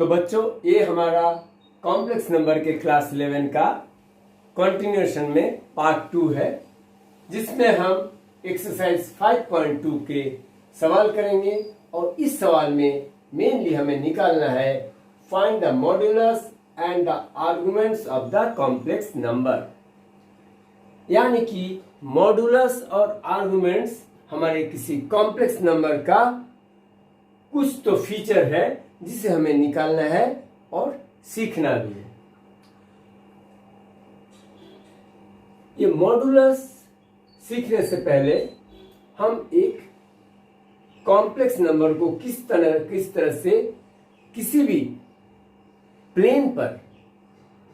तो बच्चों, ये हमारा कॉम्प्लेक्स नंबर के क्लास 11 का कंटिन्यूएशन में पार्ट 2 है, जिसमें हम एक्सरसाइज 5.2 के सवाल करेंगे। और इस सवाल में मेनली हमें निकालना है find the modulus and the arguments of the complex number. यानी कि मॉड्यूलस और आर्गुमेंट्स हमारे किसी कॉम्प्लेक्स नंबर का कुछ तो फीचर है जिसे हमें निकालना है और सीखना भी है। ये मॉड्यूलस सीखने से पहले हम एक कॉम्प्लेक्स नंबर को किस तरह से किसी भी प्लेन पर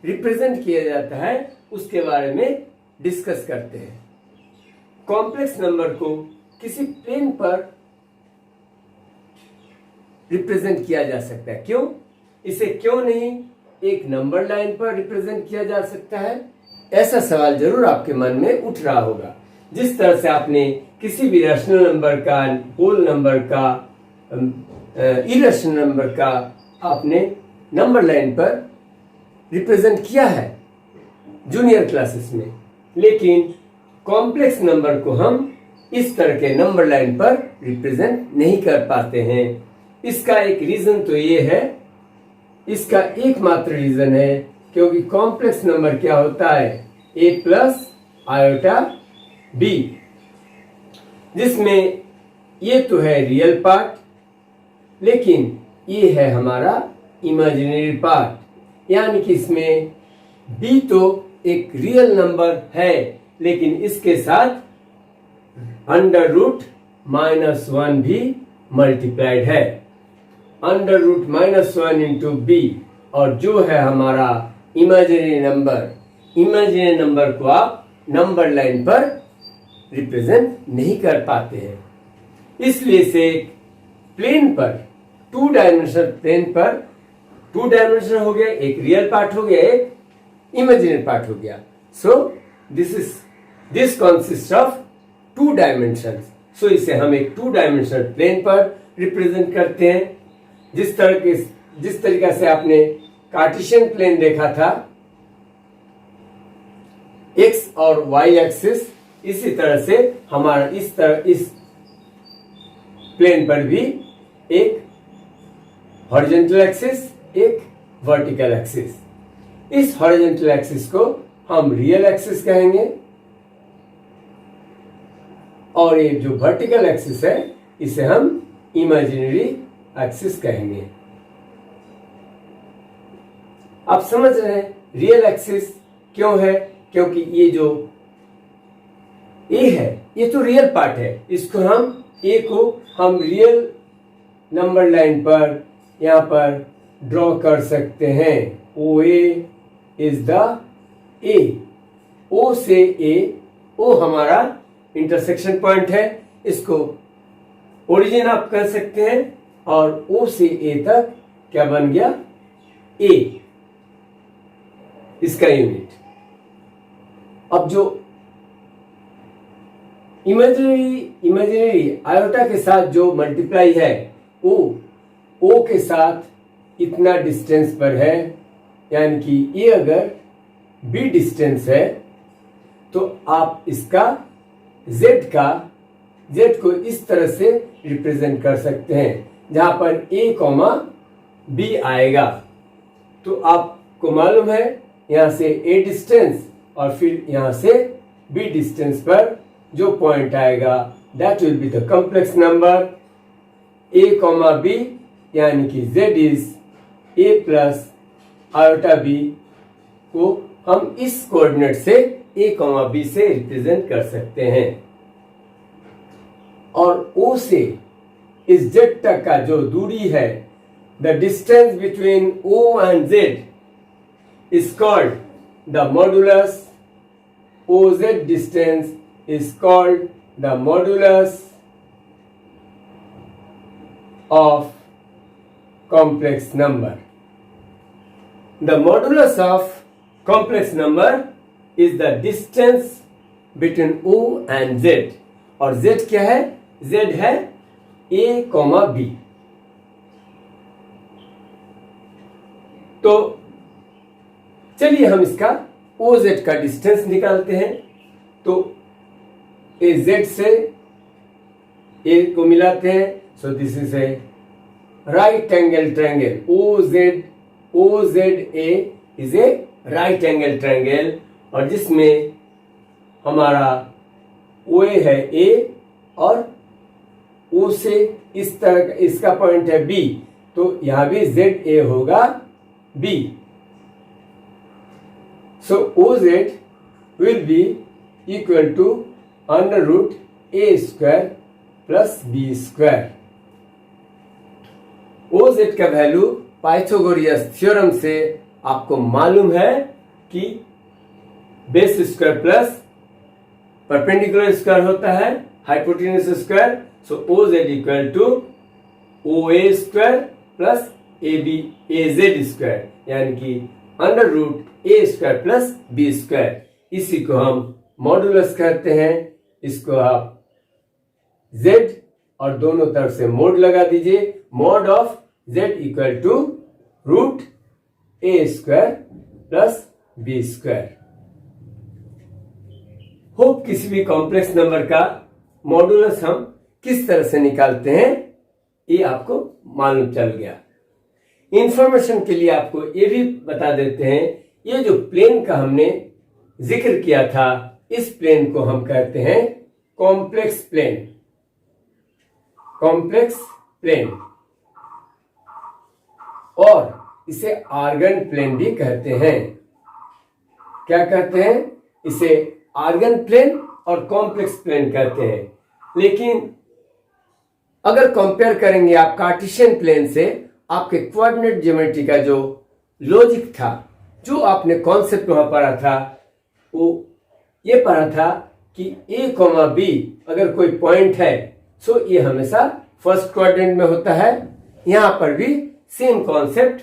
रिप्रेजेंट किया जाता है उसके बारे में डिस्कस करते हैं। कॉम्प्लेक्स नंबर को किसी प्लेन पर रिप्रेजेंट किया जा सकता है, क्यों? इसे क्यों नहीं एक नंबर लाइन पर रिप्रेजेंट किया जा सकता है? ऐसा सवाल जरूर आपके मन में उठ रहा होगा। जिस तरह से आपने किसी भी रैशनल नंबर का, होल नंबर का, इरेशनल नंबर का आपने नंबर लाइन पर रिप्रेजेंट किया है जूनियर क्लासेस में, लेकिन कॉम्प्लेक्स नंबर को हम इस तरह के नंबर लाइन पर रिप्रेजेंट नहीं कर पाते हैं। इसका एक रीजन तो ये है, इसका एकमात्र रीजन है क्योंकि कॉम्प्लेक्स नंबर क्या होता है? a प्लस आयोटा b, जिसमें ये तो है रियल पार्ट, लेकिन ये है हमारा इमेजिनरी पार्ट। यानी कि इसमें b तो एक रियल नंबर है, लेकिन इसके साथ अंडर रूट -1 भी मल्टीप्लाइड है। अंडर रूट -1 इंटू बी, और जो है हमारा इमेजिनरी नंबर को आप नंबर लाइन पर रिप्रेजेंट नहीं कर पाते हैं। इसलिए से प्लेन पर, 2 डायमेंशनल प्लेन पर 2 डायमेंशन हो गया, एक रियल पार्ट हो गया, एक इमेजिनरी पार्ट हो गया। So this consist of 2 dimensions. So इसे हम एक 2 डायमेंशनल प्लेन पर रिप्रेजेंट करते हैं। जिस तरीका से आपने कार्टेशियन प्लेन देखा था, एक्स और वाई एक्सिस, इसी तरह से हमारा इस प्लेन पर भी एक हॉरिजॉन्टल एक्सिस, एक वर्टिकल एक्सिस। इस हॉरिजॉन्टल एक्सिस को हम रियल एक्सिस कहेंगे, और ये जो वर्टिकल एक्सिस है इसे हम इमेजिनरी एक्सिस कहेंगे। आप समझ रहे हैं रियल एक्सिस क्यों है? क्योंकि ये जो ए है ये तो रियल पार्ट है, इसको हम रियल नंबर लाइन पर यहां पर ड्रॉ कर सकते हैं। ओ ए इज द ए, ओ से ए, ओ हमारा इंटरसेक्शन पॉइंट है, इसको ओरिजिन आप कह सकते हैं, और ओ से ए तक क्या बन गया? ए, इसका यूनिट। अब जो इमेजिनरी आयोटा के साथ जो मल्टीप्लाई है, ओ के साथ इतना डिस्टेंस पर है, यानी कि ये अगर b डिस्टेंस है तो आप इसका z को इस तरह से रिप्रेजेंट कर सकते हैं, जहां पर a, b आएगा। तो आपको मालूम है यहां से a डिस्टेंस और फिर यहां से b डिस्टेंस पर जो पॉइंट आएगा that will be the complex number a, b, यानी कि z is a plus iota b को हम इस कोऑर्डिनेट से a, b से रिप्रेजेंट कर सकते हैं। और o से इस z तक का जो दूरी है, the distance between o and z is called the modulus. OZ distance is called the modulus of complex number. The modulus of complex number is the distance between O and Z. और Z क्या है? Z है a, b। तो चलिए हम इसका OZ का distance निकालते हैं। तो AZ से A को मिलाते हैं। So this is a right angle triangle. OZA is a right angle triangle, और जिसमें हमारा OA है A और O से इस तरह इसका पॉइंट है B, तो यहां भी ZA होगा B। So OZ will be equal to under root A square plus B square. OZ का वैल्यू पाइथागोरस थ्योरम से आपको मालूम है कि base square plus perpendicular square होता है hypotenuse square. So OZ equal to OA square plus AZ square, यानी कि under root A square plus B square. इसी को हम मॉडुलस कहते हैं। इसको आप Z और दोनों तरफ से मोड लगा दीजिए। Mod of Z equal to root A square plus B square. Hope किसी भी कॉम्प्लेक्स नंबर का मॉडुलस हम किस तरह से निकालते हैं ये आपको मालूम चल गया। इंफॉर्मेशन के लिए आपको ये भी बता देते हैं, ये जो प्लेन का हमने जिक्र किया था, इस प्लेन को हम कहते हैं कॉम्प्लेक्स प्लेन। कॉम्प्लेक्स प्लेन, और इसे आर्गन प्लेन भी कहते हैं। क्या कहते हैं? इसे आर्गन प्लेन और कॉम्प्लेक्स प्लेन कहते हैं। लेकिन अगर कंपेयर करेंगे आप कार्टेशियन प्लेन से, आपके कोऑर्डिनेट ज्योमेट्री का जो लॉजिक था, जो आपने कॉन्सेप्ट वहां पढ़ा था, वो ये पढ़ा था कि A, B अगर कोई पॉइंट है सो ये हमेशा फर्स्ट क्वाड्रेंट में होता है। यहां पर भी सेम कॉन्सेप्ट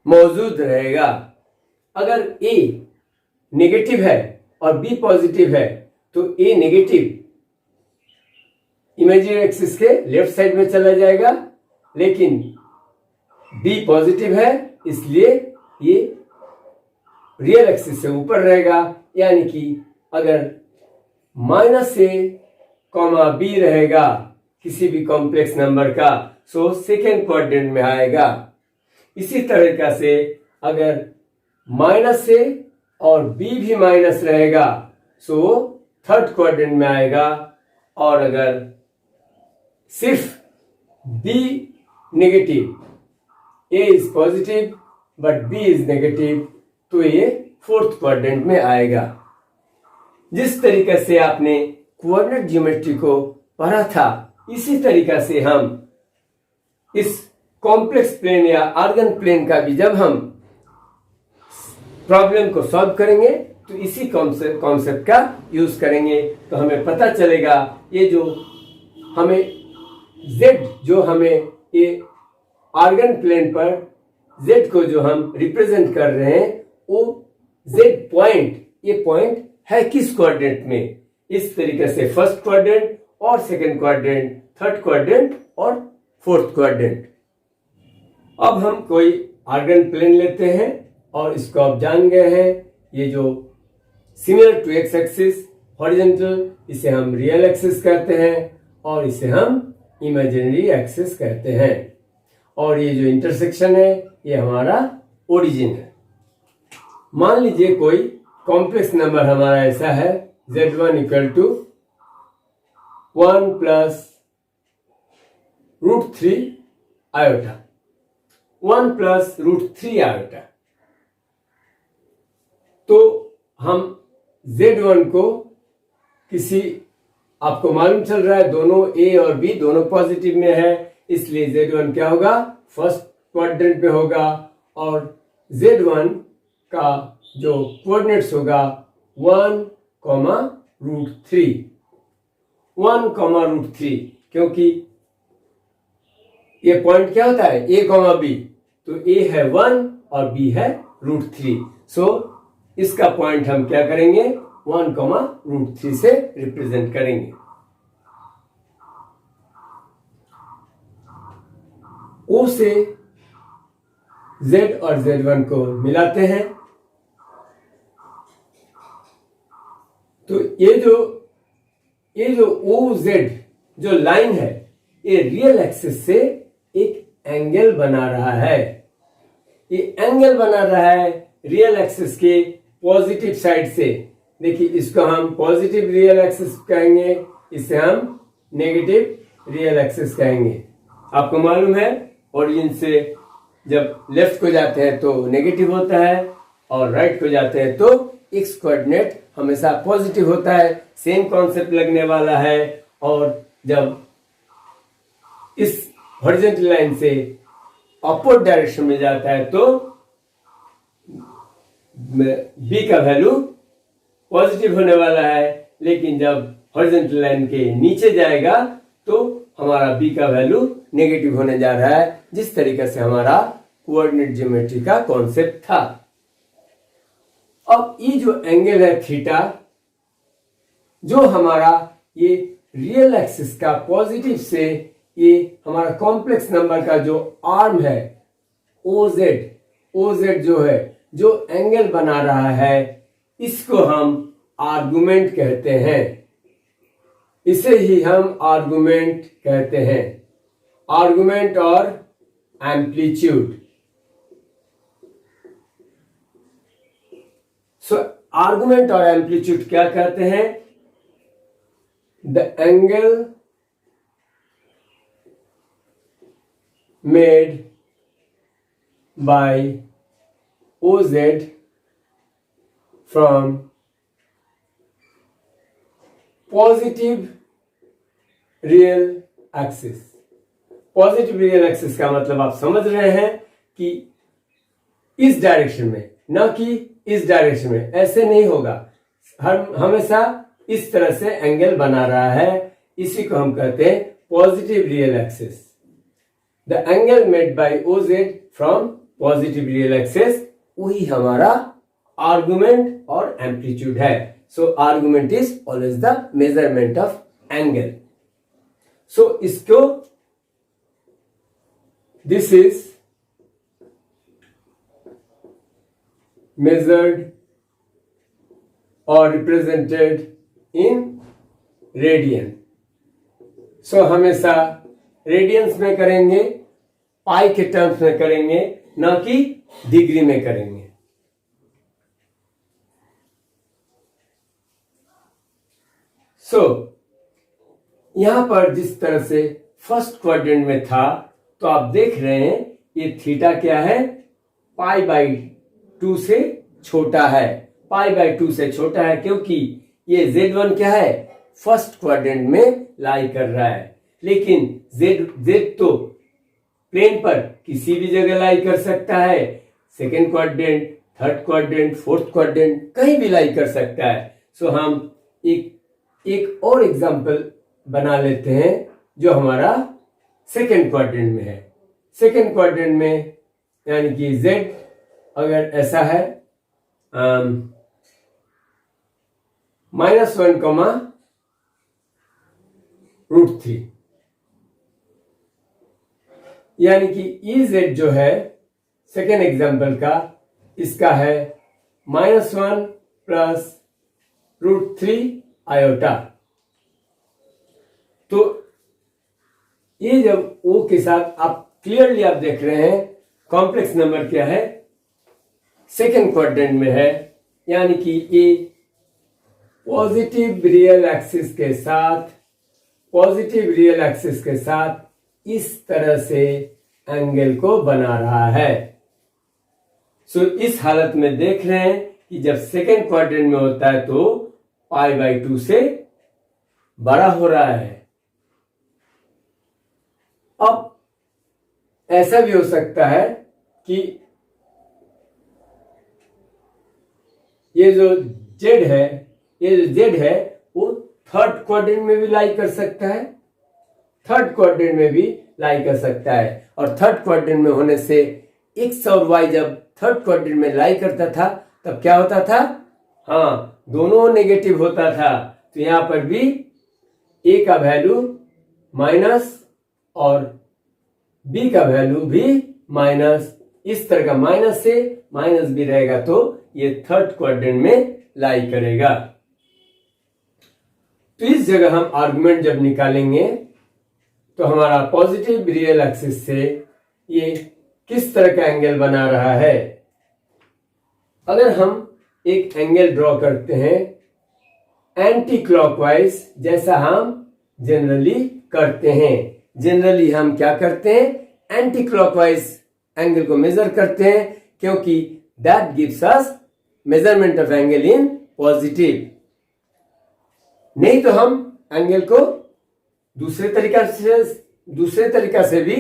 मौजूद रहेगा। अगर A नेगेटिव है और B पॉजिटिव है तो A नेगेटिव इमेजिनरी एक्सिस के लेफ्ट साइड में चला जाएगा, लेकिन B पॉजिटिव है इसलिए ये रियल एक्सिस से ऊपर रहेगा। यानी कि अगर -A, B रहेगा किसी भी कॉम्प्लेक्स नंबर का, सो सेकेंड क्वाड्रेंट में आएगा। इसी तरीका से अगर -A और B भी माइनस रहेगा सो थर्ड क्वाड्रेंट में आएगा, और अगर सिर्फ B negative, A is positive but B is negative, तो ये फोर्थ क्वाड्रेंट में आएगा। जिस तरीके से आपने कोऑर्डिनेट ज्योमेट्री को पढ़ा था, इसी तरीका से हम इस कॉम्प्लेक्स प्लेन या आर्गन प्लेन का भी जब हम प्रॉब्लम को सॉल्व करेंगे तो इसी कॉन्सेप्ट का यूज करेंगे। तो हमें पता चलेगा ये जो हमें Z, जो हमें ये आर्गन प्लेन पर Z को जो हम रिप्रेजेंट कर रहे हैं, वो Z पॉइंट, ये पॉइंट है किस क्वाड्रेंट में। इस तरीके से फर्स्ट क्वाड्रेंट और सेकंड क्वाड्रेंट, थर्ड क्वाड्रेंट और फोर्थ क्वाड्रेंट। अब हम कोई आर्गन प्लेन लेते हैं और इसको आप जान गए हैं, ये जो similar to X axis horizontal, इसे हम रियल एक्सिस कहते हैं और इसे हम इमेजिनरी एक्सिस कहते हैं। और ये जो इंटरसेक्शन है ये हमारा ओरिजिन है। मान लीजिए कोई कॉम्प्लेक्स नंबर हमारा ऐसा है Z1 equal to 1 plus √3 iota, 1 plus √3 iota. तो हम Z1 को किसी, आपको मालूम चल रहा है दोनों A और B दोनों पॉजिटिव में है, इसलिए Z1 क्या होगा, फर्स्ट क्वाड्रेंट पे होगा, और Z1 का जो कोऑर्डिनेट्स होगा 1, √3, 1, √3, क्योंकि ये पॉइंट क्या होता है A, B, तो A है 1 और B है √3। सो इसका पॉइंट हम क्या करेंगे, 1, √3 से रिप्रेजेंट करेंगे। O से z और z1 को मिलाते हैं तो ये जो OZ जो लाइन है ये रियल एक्सिस से एक एंगल बना रहा है। ये एंगल बना रहा है रियल एक्सिस के पॉजिटिव साइड से। देखिए इसको हम पॉजिटिव रियल एक्सिस कहेंगे, इसे हम नेगेटिव रियल एक्सिस कहेंगे। आपको मालूम है ओरिजिन से जब लेफ्ट को जाते हैं तो नेगेटिव होता है और राइट को जाते हैं तो एक्स कोऑर्डिनेट हमेशा पॉजिटिव होता है। सेम कॉन्सेप्ट लगने वाला है। और जब इस हॉरिजॉन्टल लाइन से अपवर्ड डायरेक्शन में जाता है तो बी का वैल्यू पॉजिटिव होने वाला है, लेकिन जब हॉरिजॉन्टल लाइन के नीचे जाएगा तो हमारा बी का वैल्यू नेगेटिव होने जा रहा है, जिस तरीके से हमारा कोऑर्डिनेट ज्योमेट्री का कॉन्सेप्ट था। अब ये जो एंगल है थीटा, जो हमारा ये रियल एक्सिस का पॉजिटिव से ये हमारा कॉम्प्लेक्स नंबर का जो आर्म है OZ जो है, जो एंगल बना रहा है, इसको हम आर्गुमेंट कहते हैं। इसे ही हम आर्गुमेंट कहते हैं। आर्गुमेंट और एम्पलीट्यूड। आर्गुमेंट और एम्पलीट्यूड क्या कहते हैं? The angle made by OZ from positive real axis. Positive real axis का मतलब आप समझ रहे हैं कि इस डायरेक्शन में, ना कि इस डायरेक्शन में। ऐसे नहीं होगा, हमेशा इस तरह से एंगल बना रहा है। इसी को हम कहते हैं positive real axis. The angle made by OZ from positive real axis, वही हमारा आर्गुमेंट और एम्पलीट्यूड है। So argument is always the measurement of angle. So इसको this is measured or represented in radian। So हमेशा radians में करेंगे, पाई के terms में करेंगे, ना कि डिग्री में करेंगे। सो यहां पर जिस तरह से फर्स्ट क्वाड्रेंट में था, तो आप देख रहे हैं ये थीटा क्या है, π/2 से छोटा है। π/2 से छोटा है क्योंकि ये Z1 क्या है, फर्स्ट क्वाड्रेंट में लाई कर रहा है। लेकिन Z तो प्लेन पर किसी भी जगह लाई कर सकता है। Second quadrant, third quadrant, fourth quadrant, कहीं भी लाई कर सकता है। सो हम एक और एग्जांपल बना लेते हैं जो हमारा सेकेंड क्वाड्रेंट में है। सेकेंड क्वाड्रेंट में यानी कि Z अगर ऐसा है -1, √3, यानी कि EZ जो है सेकेंड एग्जांपल का, इसका है -1 + √3 आयोटा। तो ये जब O के साथ आप क्लियरली आप देख रहे हैं कॉम्प्लेक्स नंबर क्या है, सेकेंड क्वाड्रेंट में है, यानी कि ये पॉजिटिव रियल एक्सिस के साथ इस तरह से एंगल को बना रहा है। सो इस हालत में देख रहे हैं कि जब सेकेंड क्वाड्रेंट में होता है तो π/2 से बड़ा हो रहा है। अब ऐसा भी हो सकता है कि ये जो Z है वो थर्ड क्वाड्रेंट में भी लाई कर सकता है, थर्ड क्वाड्रेंट में भी लाई कर सकता है। और थर्ड क्वाड्रेंट में होने से एक्स और वाई जब थर्ड क्वाड्रेंट में लाई करता था तब क्या होता था, हाँ, दोनों नेगेटिव होता था। तो यहां पर भी ए का वैल्यू माइनस और बी का वैल्यू भी माइनस इस तरह का माइनस से माइनस भी रहेगा तो ये थर्ड क्वाड्रेंट में लाई करेगा। तो इस जगह हम आर्गुमेंट जब निकालेंगे तो हमारा पॉजिटिव रियल एक्सिस से ये किस तरह का एंगल बना रहा है। अगर हम एक एंगल ड्रॉ करते हैं एंटी क्लॉकवाइज, जैसा हम जनरली करते हैं, जनरली हम क्या करते हैं, एंटी क्लॉकवाइज एंगल को मेजर करते हैं, क्योंकि that gives us measurement of angle in positive. नहीं तो हम एंगल को दूसरे तरीका से भी,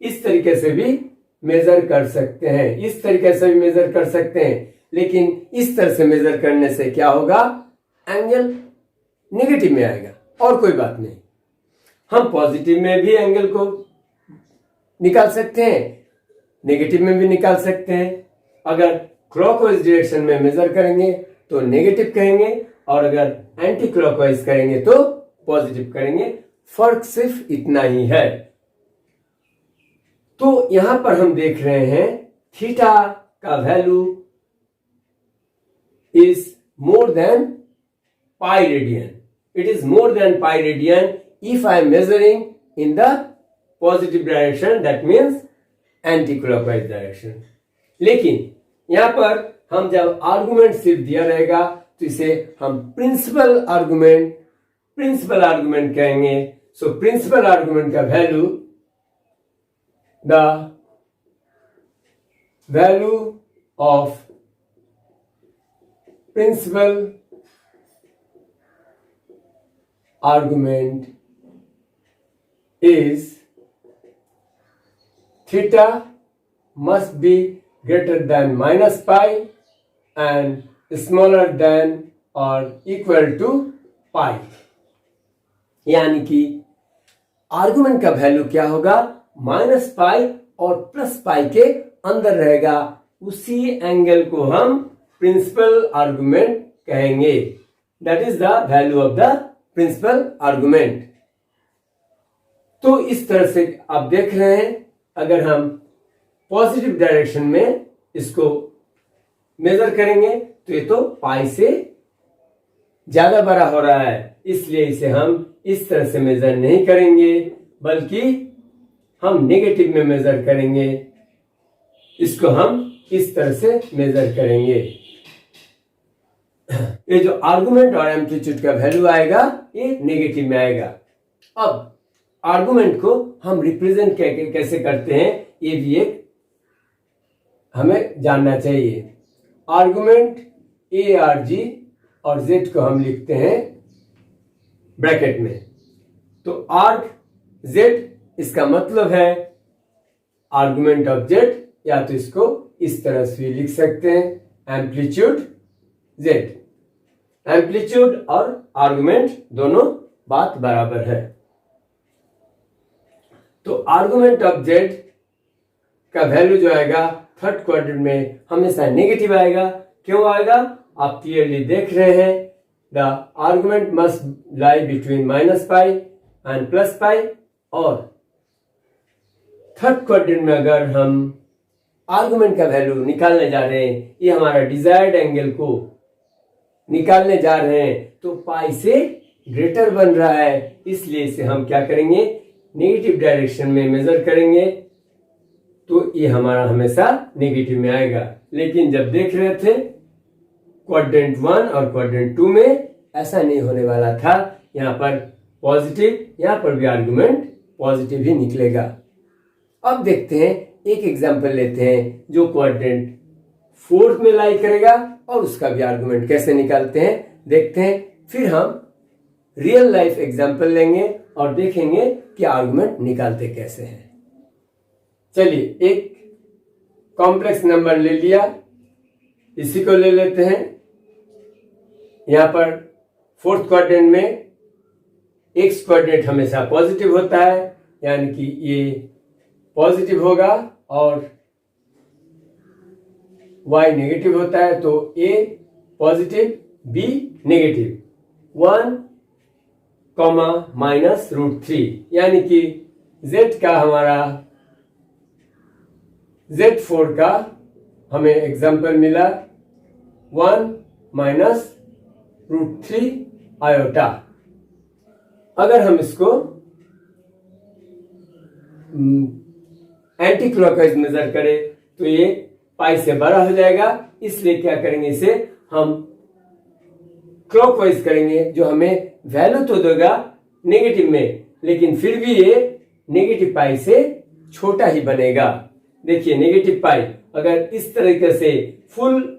इस तरीके से भी मेजर कर सकते हैं, इस तरीके से भी मेजर कर सकते हैं, लेकिन इस तरह से मेजर करने से क्या होगा, एंगल नेगेटिव में आएगा और कोई बात नहीं। हम पॉजिटिव में भी एंगल को निकाल सकते हैं, नेगेटिव में भी निकाल सकते हैं। अगर क्लॉकवाइज डायरेक्शन में मेजर करेंगे तो नेगेटिव कहेंगे, और अगर एंटी क्लॉकवाइज करेंगे तो पॉजिटिव करेंगे। फर्क सिर्फ इतना ही है। तो यहां पर हम देख रहे हैं थीटा का value is more than pi radian. It is more than pi radian if I am measuring in the positive direction, that means anti-clockwise direction। लेकिन यहां पर हम जब आर्गुमेंट सिर्फ दिया रहेगा तो इसे हम प्रिंसिपल आर्गुमेंट कहेंगे। सो प्रिंसिपल आर्गुमेंट का value, the value of principal argument is theta must be greater than minus pi and smaller than or equal to pi। यानी कि आर्गुमेंट का वैल्यू क्या होगा, माइनस पाई और प्लस पाई के अंदर रहेगा। उसी एंगल को हम प्रिंसिपल आर्गुमेंट कहेंगे। That is the value of the principal argument. तो इस तरह से आप देख रहे हैं, अगर हम पॉजिटिव डायरेक्शन में इसको मेजर करेंगे तो ये तो पाई से ज्यादा बड़ा हो रहा है, इसलिए इसे हम इस तरह से मेजर नहीं करेंगे, बल्कि हम नेगेटिव में मेजर करेंगे। इसको हम इस तरह से मेजर करेंगे। ये जो आर्गुमेंट और एम्पलीट्यूड का वैल्यू आएगा ये नेगेटिव में आएगा। अब आर्गुमेंट को हम रिप्रेजेंट कैसे करते हैं ये भी एक हमें जानना चाहिए। आर्गुमेंट ए आर जी और जेड को हम लिखते हैं ब्रैकेट में। तो आर्ग जेड, इसका मतलब है आर्गुमेंट ऑफ जेड, या तो इसको इस तरह से लिख सकते हैं एम्पलीट्यूड जेड। एम्पलीट्यूड और आर्गुमेंट दोनों बात बराबर है। तो आर्गुमेंट ऑफ जेड का वैल्यू जो आएगा थर्ड क्वाड्रेंट में हमेशा नेगेटिव आएगा। क्यों आएगा, आप क्लियरली देख रहे हैं, the argument must lie between minus pi and plus pi. और थर्ड क्वाड्रेंट में अगर हम आर्गुमेंट का वैल्यू निकालने जा रहे हैं, ये हमारा डिजायर्ड एंगल को निकालने जा रहे हैं, तो पाई से ग्रेटर बन रहा है, इसलिए इसे हम क्या करेंगे, नेगेटिव डायरेक्शन में मेजर करेंगे, तो ये हमारा हमेशा नेगेटिव में आएगा। लेकिन जब देख रहे थे क्वाड्रेंट 1 और क्वाड्रेंट 2 में ऐसा नहीं होने वाला था, यहाँ पर पॉजिटिव, यहाँ पर भी आर्गुमेंट पॉजिटिव ही निकलेगा। अब देखते हैं, एक एग्जांपल लेते हैं जो क्वाड्रेंट 4 में लाई करेगा और उसका भी आर्गुमेंट कैसे निकालते हैं देखते हैं। फिर हम रियल लाइफ एग्जांपल लेंगे और देखेंगे कि आर्गुमेंट निकालते कैसे हैं। चलिए, एक कॉम्प्लेक्स नंबर ले लिया, इसी को ले लेते हैं। यहां पर फोर्थ क्वाड्रेंट में एक्स क्वाड्रेंट हमेशा पॉजिटिव होता है, यानी कि ये पॉजिटिव होगा और y नेगेटिव होता है, तो a पॉजिटिव b नेगेटिव, 1 -√3, यानी कि z का हमारा Z4 का हमें एग्जाम्पल मिला 1 माइनस √3 आयोटा। अगर हम इसको एंटी क्लॉकवाइज मेजर करें तो ये पाई से बड़ा हो जाएगा, इसलिए क्या करेंगे, इसे हम क्लॉकवाइज करेंगे, जो हमें वैल्यू तो देगा नेगेटिव में, लेकिन फिर भी ये नेगेटिव पाई से छोटा ही बनेगा। देखिए नेगेटिव पाई अगर इस तरीके से फुल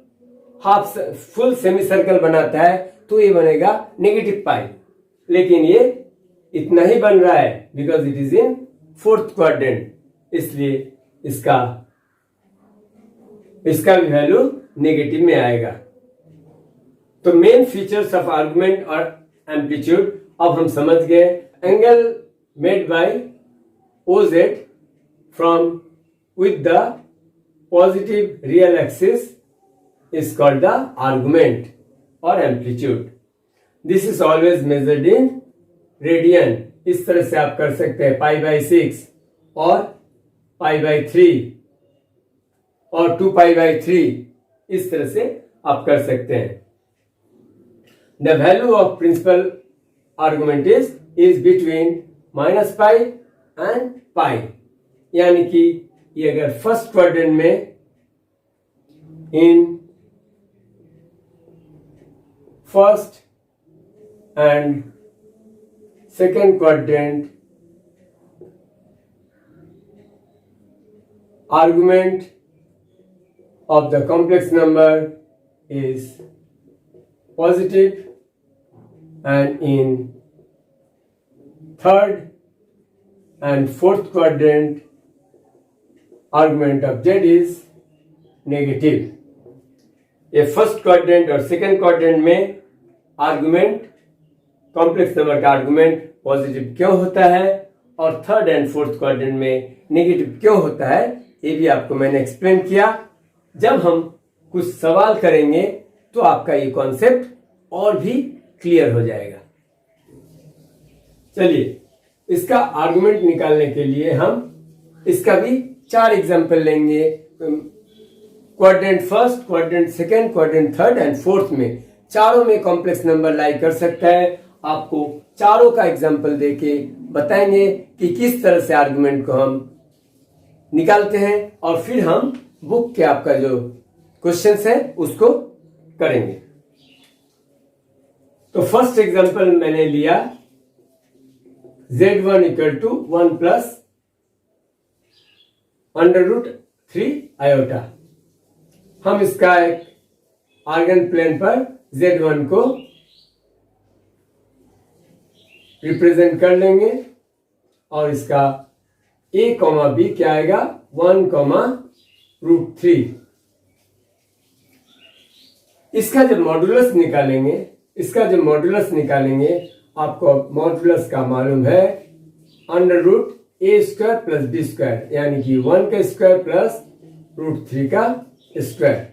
सेमी सर्कल बनाता है तो ये बनेगा नेगेटिव पाई, लेकिन ये इतना ही बन रहा है because it is in fourth quadrant, इसलिए इसका भी वैल्यू नेगेटिव में आएगा। तो मेन फीचर्स ऑफ आर्गुमेंट और एम्पलीट्यूड अब हम समझ गए। Angle made by OZ from with the positive real axis is called the argument or amplitude. This is always measured in radian. इस तरह से आप कर सकते हैं π/6 और π/3 और 2π/3, इस तरह से आप कर सकते हैं। The value of principal argument is between -π and π, यानी कि ये अगर फर्स्ट क्वाड्रेंट में in first and second quadrant argument of the complex number is positive and in third and fourth quadrant argument of Z is negative. ये first quadrant और second quadrant में argument, complex number का argument positive क्यों होता है और third and fourth quadrant में negative क्यों होता है, ये भी आपको मैंने एक्सप्लेन किया। जब हम कुछ सवाल करेंगे तो आपका ये कॉन्सेप्ट और भी क्लियर हो जाएगा। चलिए इसका आर्गुमेंट निकालने के लिए हम इसका भी 4 एग्जाम्पल लेंगे। Quadrant first, quadrant second, quadrant third and fourth में, चारों में कॉम्प्लेक्स नंबर लाई कर सकता है। आपको चारों का एग्जाम्पल देके बताएंगे कि किस तरह से आर्गुमेंट को हम निकालते हैं और फिर हम बुक के आपका जो क्वेश्चंस है उसको करेंगे। तो फर्स्ट एग्जाम्पल मैंने लिया Z1 equal to 1 plus √3 iota. हम इसका एक आर्गन प्लेन पर Z1 को रिप्रेजेंट कर लेंगे और इसका A, B क्या आएगा 1, √3। इसका जब मॉड्यूलस निकालेंगे आपको मॉड्यूलस का मालूम है √A² प्लस B², यानी कि 1 का स्क्वायर प्लस √3 का स्क्वायर।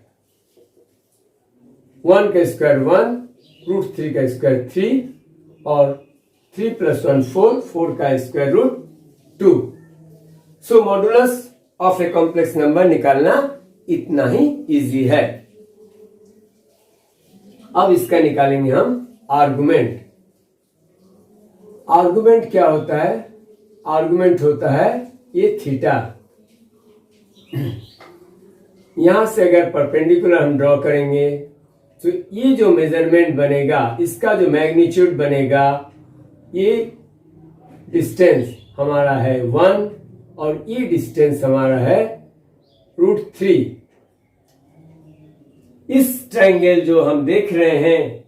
1 का स्क्वायर 1, √3 का स्क्वायर 3 और 3 + 1 4 का square √2। So modulus of a complex number निकालना इतना ही इजी है। अब इसका निकालेंगे हम आर्गुमेंट। आर्गुमेंट क्या होता है? आर्गुमेंट होता है ये थीटा। यहां से अगर परपेंडिकुलर हम ड्रॉ करेंगे तो ये जो मेजरमेंट बनेगा, इसका जो मैग्नीट्यूड बनेगा, ये डिस्टेंस हमारा है 1 और ये डिस्टेंस हमारा है √3। इस ट्रायंगल जो हम देख रहे हैं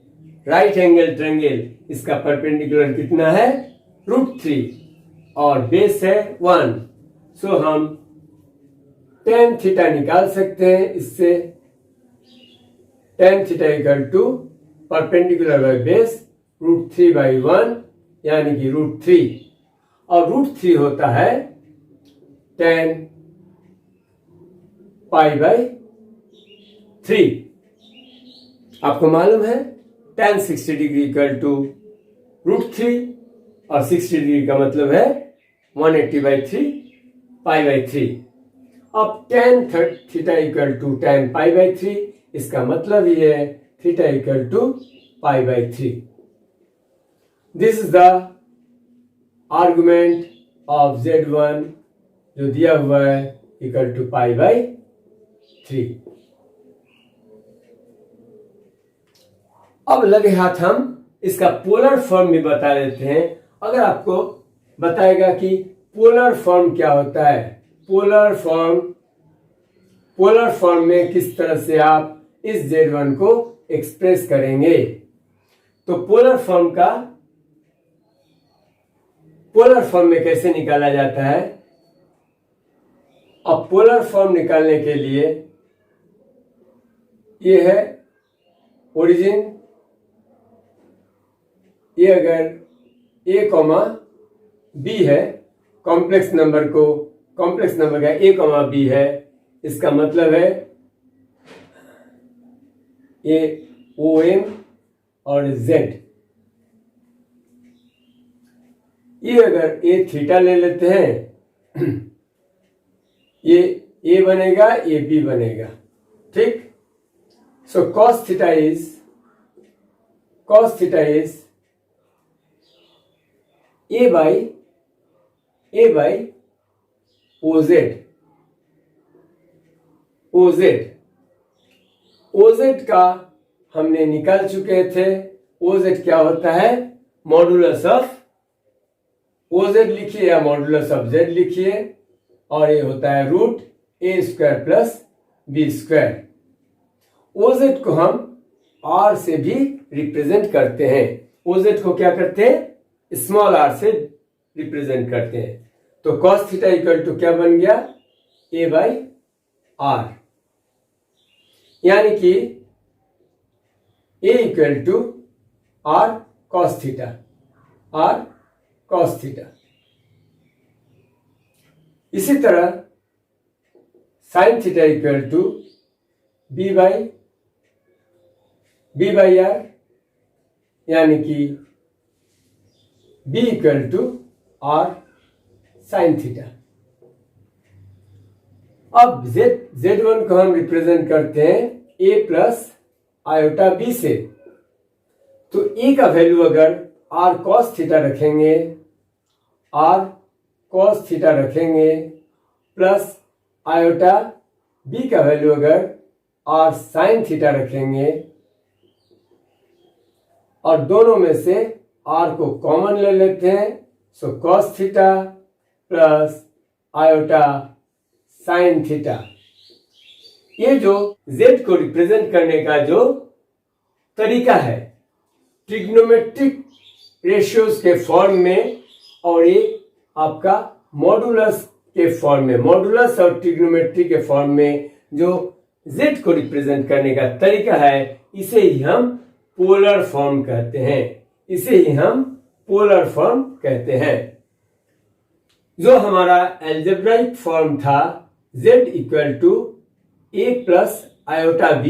राइट एंगल ट्रायंगल, इसका परपेंडिकुलर कितना है √3 और बेस है 1। सो हम tan थीटा निकाल सकते हैं इससे। tan theta equal to perpendicular by base √3/1 यानी कि √3 और √3 होता है tan π/3। आपको मालूम है tan 60 डिग्री इक्वल टू √3 और 60 डिग्री का मतलब है 180/3 π/3। अब tan theta equal to tan pi by 3, इसका मतलब ये है theta equal to pi by 3। This is the argument of Z1 जो दिया हुआ है इक्वल टू पाई बाई 3। अब लगे हाथ हम इसका पोलर फॉर्म भी बता देते हैं। अगर आपको बताएगा कि पोलर फॉर्म क्या होता है, पोलर फॉर्म में किस तरह से आप इस Z1 को एक्सप्रेस करेंगे, तो पोलर फॉर्म में कैसे निकाला जाता है। अब पोलर फॉर्म निकालने के लिए ये है ओरिजिन, ये अगर a, b है, कॉम्प्लेक्स नंबर का a, b है, इसका मतलब है ये OM और Z। ये अगर a थीटा ले लेते हैं ये a बनेगा, ये b बनेगा, ठीक। सो cos theta is a by OZ का हमने निकाल चुके थे। OZ क्या होता है, मॉडुलस ऑफ OZ लिखिए या मॉडुलस ऑफ Z लिखिए, और ये होता है root a square plus b square. OZ को हम r से भी रिप्रेजेंट करते हैं। OZ को क्या करते हैं, स्मॉल r से रिप्रेजेंट करते हैं। तो cos थीटा इक्वल टू क्या बन गया, a बाई r, यानी कि a equal to r cos theta. इसी तरह sin theta equal to b by r, यानी कि b equal to r sin theta. अब Z1 को हम रिप्रेजेंट करते हैं a प्लस आयोटा b से, तो a का वैल्यू अगर r cos थीटा रखेंगे प्लस आयोटा b का वैल्यू अगर r sin थीटा रखेंगे, और दोनों में से r को कॉमन ले लेते हैं। सो cos theta plus iota sin theta. ये जो z को रिप्रेजेंट करने का जो तरीका है, ट्रिग्नोमेट्रिक रेशियोज के फॉर्म में, और ये आपका मॉडुलस के फॉर्म में, मॉडुलस और ट्रिग्नोमेट्री के फॉर्म में जो z को रिप्रेजेंट करने का तरीका है, इसे ही हम पोलर फॉर्म कहते हैं। जो हमारा एल्जेब्राइक फॉर्म था z equal to a plus iota b,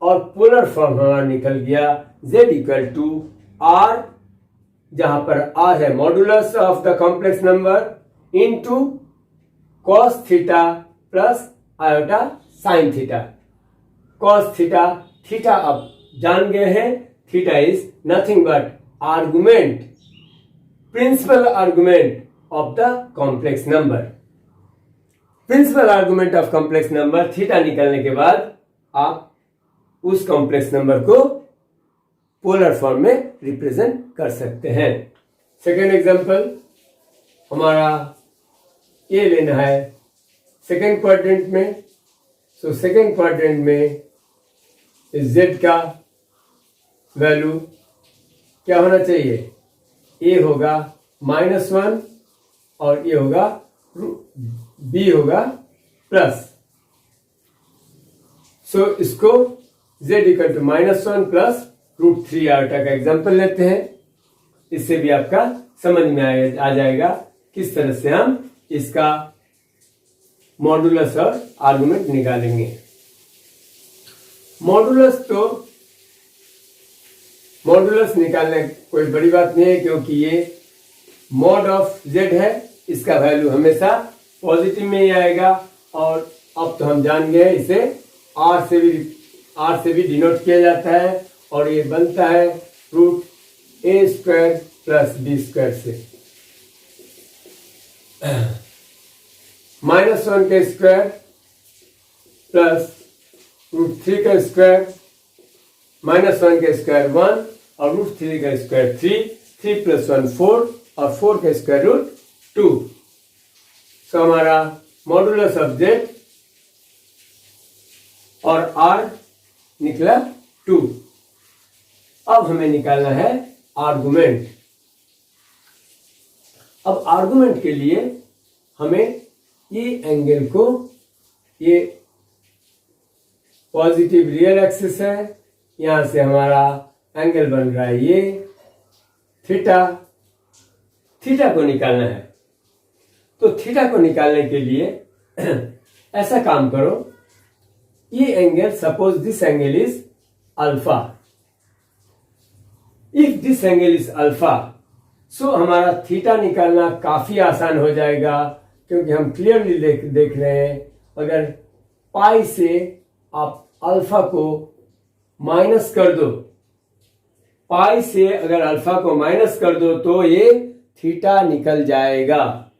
और पोलर फॉर्म हमारा निकल गया z इक्वल टू r, जहां पर r है modulus of the complex number into cos theta plus iota sin theta. cos theta अब जान गए हैं, theta is nothing but argument, principal argument of the complex number. Principal argument of complex number theta निकलने के बाद आप उस complex number को पोलर फॉर्म में रिप्रेजेंट कर सकते हैं। सेकेंड एग्जांपल हमारा ये लेना है सेकेंड क्वाड्रेंट में। सो सेकेंड क्वाड्रेंट में z का वैल्यू क्या होना चाहिए, a होगा -1 और ये होगा b होगा प्लस। सो इसको z equal to -1 plus √3 iota का एग्जांपल लेते हैं। इससे भी आपका समझ में आ जाएगा किस तरह से हम इसका मॉडुलस और आर्गुमेंट निकालेंगे। मॉडुलस निकालने कोई बड़ी बात नहीं है, क्योंकि ये मॉड ऑफ z है, इसका वैल्यू हमेशा पॉजिटिव में ही आएगा, और अब तो हम जान गए इसे आर से भी डिनोट किया जाता है और ये बनता है रूट ए स्क्वायर प्लस बी स्क्वायर से। -1 का स्क्वायर प्लस √3 का स्क्वायर, -1 का स्क्वायर 1 और √3 का स्क्वायर 3 + 1 4 और 4 का स्क्वायर रूट 2। तो हमारा मॉडुलस ऑफ z और r निकला 2। अब हमें निकालना है आर्गुमेंट। अब आर्गुमेंट के लिए हमें ये एंगल को, ये पॉजिटिव रियल एक्सिस है, यहां से हमारा एंगल बन रहा है ये थीटा को निकालना है। तो थीटा को निकालने के लिए ऐसा काम करो, ये angle, suppose this angle is alpha, if this angle is alpha, so हमारा थीटा निकालना काफी आसान हो जाएगा, क्योंकि हम क्लियरली देख रहे हैं अगर पाई से आप अल्फा को माइनस कर दो, पाई से अगर अल्फा को माइनस कर दो तो ये थीटा निकल जाएगा।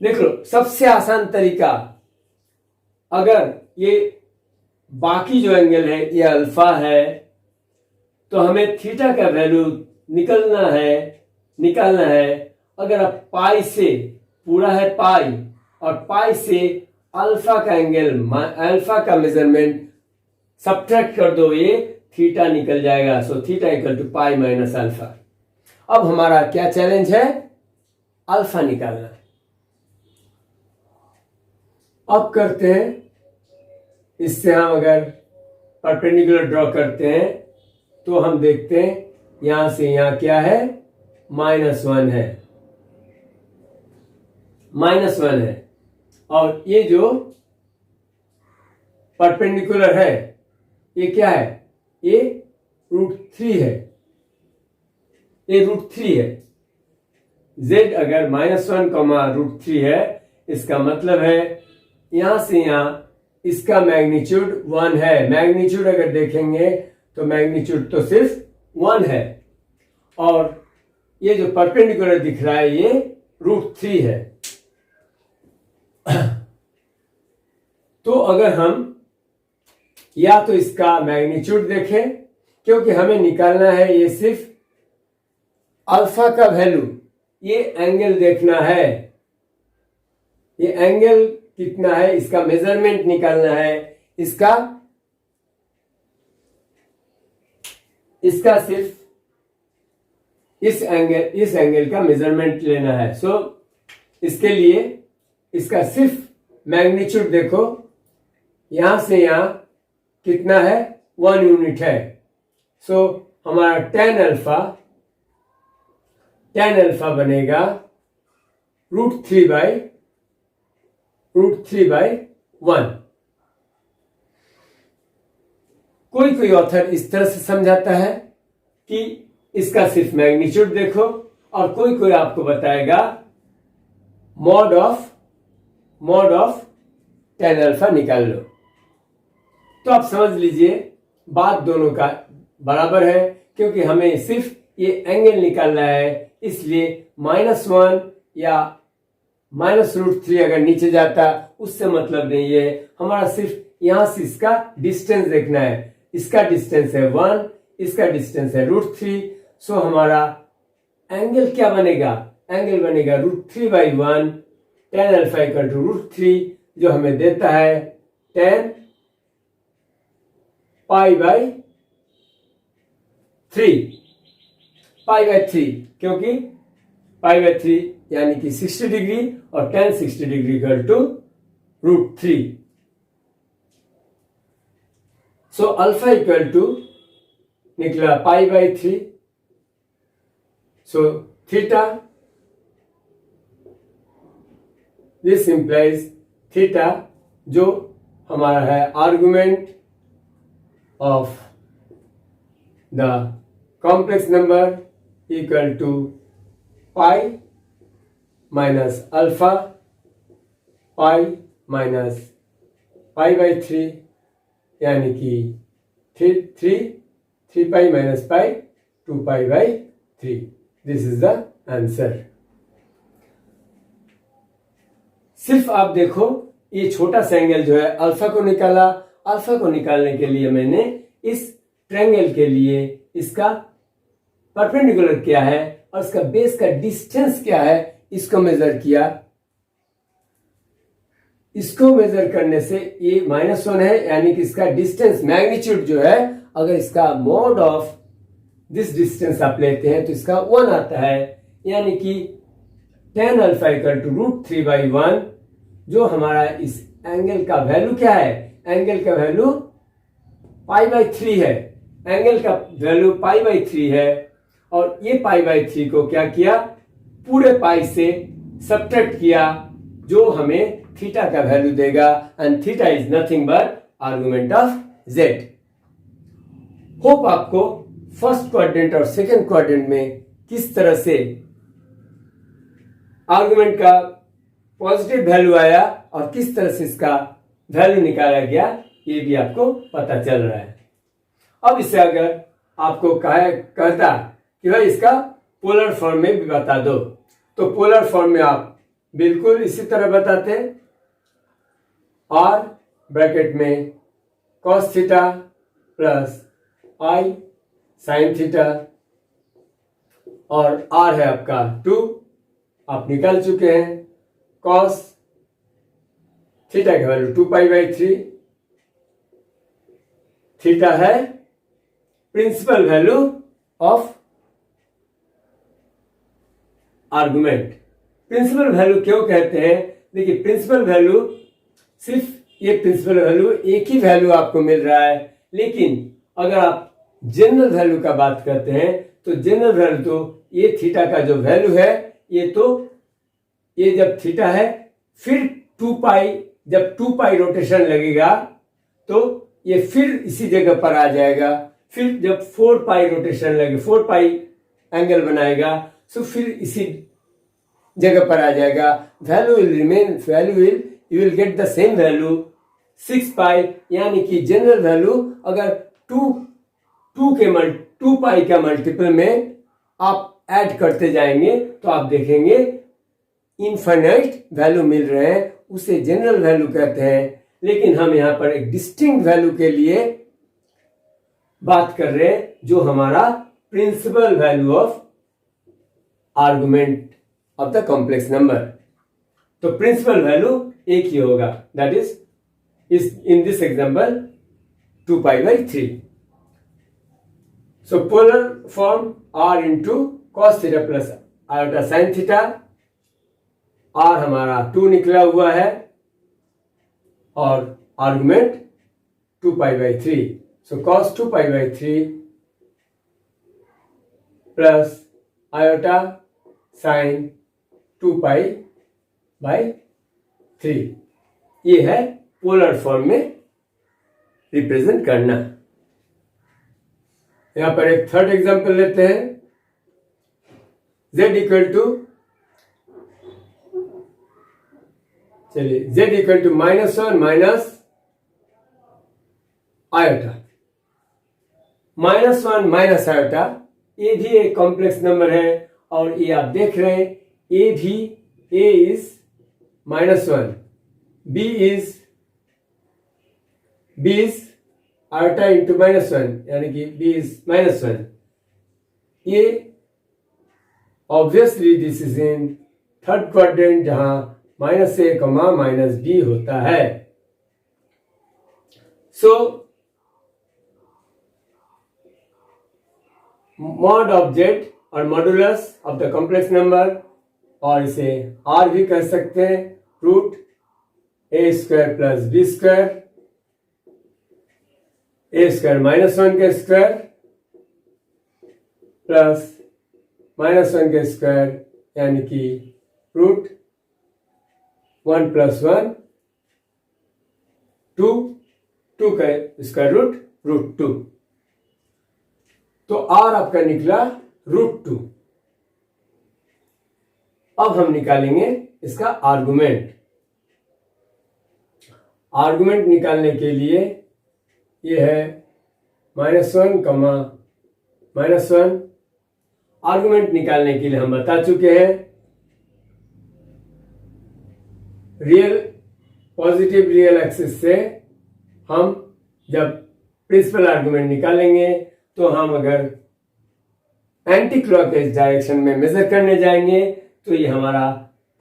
देख लो, सबसे आसान तरीका, अगर ये बाकी जो एंगल है ये अल्फा है तो हमें थीटा का वैल्यू निकालना है। अगर आप पाई से, पूरा है पाई, और पाई से अल्फा का एंगल, अल्फा का मेजरमेंट सब्ट्रैक्ट कर दो, ये थीटा निकल जाएगा। So theta equal to pi minus alpha. अब हमारा क्या चैलेंज है? अल्फा निकालना। अब करते हैं, इससे हम अगर परपेंडिकुलर ड्रॉ करते हैं तो हम देखते हैं यहां से यहां क्या है, -1 है, -1 है, और ये जो परपेंडिकुलर है ये क्या है, ये √3 है, ये √3 है। z अगर -1, √3 है, इसका मतलब है यहां से यहां इसका मैग्नीट्यूड 1 है। मैग्नीट्यूड अगर देखेंगे तो मैग्नीट्यूड तो सिर्फ 1 है, और ये जो परपेंडिकुलर दिख रहा है ये √3 है। तो अगर हम या तो इसका मैग्नीट्यूड देखें, क्योंकि हमें निकालना है ये सिर्फ अल्फा का वैल्यू, ये एंगल देखना है, ये एंगल कितना है इसका मेजरमेंट निकालना है, इसका सिर्फ इस एंगल का मेजरमेंट लेना है। सो इसके लिए इसका सिर्फ मैग्नीट्यूड देखो, यहां से यहां कितना है, 1 यूनिट है। सो हमारा tan अल्फा बनेगा √3/1। कोई ऑथर इस तरह से समझाता है कि इसका सिर्फ मैग्नीट्यूड देखो, और कोई आपको बताएगा मॉड ऑफ tan अल्फा निकाल लो। तो आप समझ लीजिए बात दोनों का बराबर है, क्योंकि हमें सिर्फ ये एंगल निकालना है, इसलिए -1 या -√3 अगर नीचे जाता उससे मतलब नहीं है, हमारा सिर्फ यहां से इसका डिस्टेंस देखना है। इसका डिस्टेंस है 1, इसका डिस्टेंस है √3। सो हमारा एंगल क्या बनेगा, एंगल बनेगा √3/1 tan अल्फा इक्वल टू √3, जो हमें देता है tan π/3, क्योंकि π/3 यानी कि 60 डिग्री, और tan 60 degree equal to √3। So alpha equal to निकला π/3। So theta, this implies theta, जो हमारा है argument of the complex number equal to pi minus alpha, pi minus pi by 3 यानी कि 3 pi minus pi 2 pi by 3। This is the answer. सिर्फ आप देखो ये छोटा सा एंगल जो है अल्फा को निकाला। अल्फा को निकालने के लिए मैंने इस ट्रायंगल के लिए इसका परपेंडिकुलर क्या है और इसका बेस का डिस्टेंस क्या है इसको मेजर किया। इसको मेजर करने से ये -1 है, यानी कि इसका डिस्टेंस मैग्नीट्यूड जो है, अगर इसका मोड ऑफ दिस डिस्टेंस आप लेते हैं तो इसका 1 आता है, यानी कि tan अल्फा इक्वल टू √3/1। जो हमारा इस एंगल का वैल्यू क्या है, एंगल का वैल्यू π/3 है। एंगल का वैल्यू π/3 है और ये π/3 को क्या किया, पूरे पाई से सब्ट्रैक्ट किया, जो हमें थीटा का वैल्यू देगा। And theta is nothing but argument of z। Hope आपको फर्स्ट क्वाड्रेंट और सेकंड क्वाड्रेंट में किस तरह से आर्गुमेंट का पॉजिटिव वैल्यू आया और किस तरह से इसका वैल्यू निकाला गया, ये भी आपको पता चल रहा है। अब इसे अगर आपको कहता कि भाई इसका पोलर फॉर्म में भी बता दो, तो पोलर फॉर्म में आप बिल्कुल इसी तरह बताते, r ब्रैकेट में cos theta plus i sin theta और r है आपका 2, आप निकाल चुके हैं। cos थीटा का वैल्यू 2π/3, थीटा है principal value of argument. Principal value क्यों कहते हैं, देखिए प्रिंसिपल वैल्यू सिर्फ ये प्रिंसिपल वैल्यू एक ही वैल्यू आपको मिल रहा है, लेकिन अगर आप जनरल वैल्यू का बात करते हैं तो जनरल वैल्यू तो ये थीटा का जो वैल्यू है, ये जब थीटा है फिर 2π, जब 2π रोटेशन लगेगा तो ये फिर इसी जगह पर आ जाएगा। फिर जब 4π रोटेशन लगे, 4π एंगल बनाएगा तो फिर इसी जगह पर आ जाएगा। Value will remain, you will get the same value 6π, यानी कि जनरल वैल्यू अगर 2π का मल्टीपल में आप ऐड करते जाएंगे तो आप देखेंगे इनफाइनाइट वैल्यू मिल रहे हैं, उसे जनरल वैल्यू कहते हैं। लेकिन हम यहां पर एक डिस्टिंक्ट वैल्यू के लिए बात कर रहे हैं, जो हमारा principal value of argument of the complex number. तो प्रिंसिपल वैल्यू एक ही होगा, that is in this example 2π/3। So polar form r into cos theta plus iota sine theta, r हमारा 2 निकला हुआ है और argument 2π/3। So cos 2π/3 plus iota sine 2π/3, ये है पोलर फॉर्म में रिप्रेजेंट करना। यहां पर एक थर्ड एग्जांपल लेते हैं। z इक्वल टू, चलिए z equal to -1 minus iota, -1 minus iota, ये भी एक कॉम्प्लेक्स नंबर है और ये आप देख रहे हैं a is -1, b is iota into -1, यानी कि b इज -1। ये obviously this is in third quadrant, जहां -a, -b होता है। सो मॉड ऑफ z और modulus of the complex number, और इसे r भी कह सकते हैं, √a² प्लस b², a² -1 के स्क्वायर प्लस -1 के स्क्वायर, यानी कि √1 + 1 2 का स्क्वायर √2। तो r आपका निकला √2। अब हम निकालेंगे इसका आर्गुमेंट। आर्गुमेंट निकालने के लिए ये है -1, -1। आर्गुमेंट निकालने के लिए हम बता चुके हैं पॉजिटिव रियल एक्सिस से हम जब प्रिंसिपल आर्गुमेंट निकालेंगे तो हम अगर एंटी क्लॉकवाइज डायरेक्शन में मेजर करने जाएंगे तो ये हमारा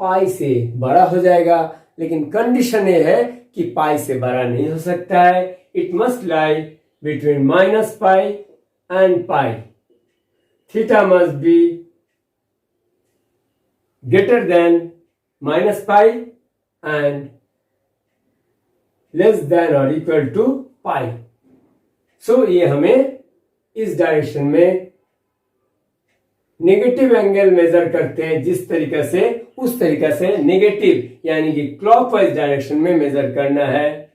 पाई से बड़ा हो जाएगा, लेकिन कंडीशन ये है कि पाई से बड़ा नहीं हो सकता है। It must lie between -π and pi. Theta must be greater than -π and less than और इक्वल टू पाई। सो ये हमें इस डायरेक्शन में नेगेटिव एंगल मेजर करते हैं जिस तरीके से, उस तरीके से नेगेटिव यानी कि क्लॉकवाइज डायरेक्शन में मेजर करना है।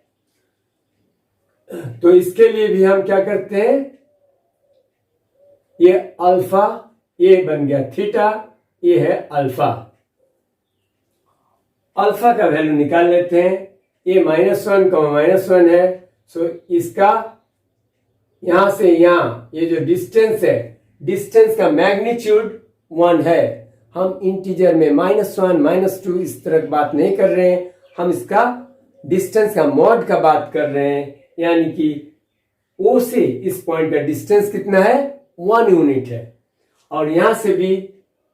तो इसके लिए भी हम क्या करते हैं, ये अल्फा, ये बन गया थीटा, ये है अल्फा। अल्फा का वैल्यू निकाल लेते हैं। ये -1, -1 है। सो इसका यहां से यहां ये जो डिस्टेंस है, डिस्टेंस का मैग्नीट्यूड 1 है। हम इंटीजर में -1, -2 इस तरह बात नहीं कर रहे हैं, हम इसका डिस्टेंस का मॉड का बात कर रहे हैं, यानी कि O से इस पॉइंट का डिस्टेंस कितना है, 1 यूनिट है, और यहां से भी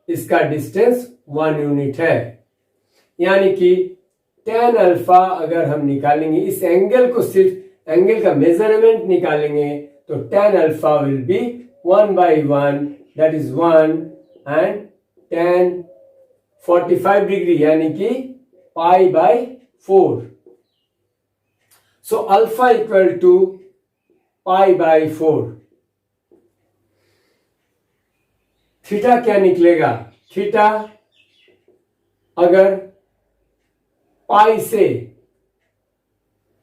इसका डिस्टेंस 1 यूनिट है। यानी कि tan अल्फा अगर हम निकालेंगे, इस एंगल को सिर्फ एंगल का मेजरमेंट निकालेंगे तो tan alpha will be 1/1, that is 1, and tan 45 degree यानी कि π/4। So alpha equal to π/4। Theta क्या निकलेगा, थीटा अगर पाई से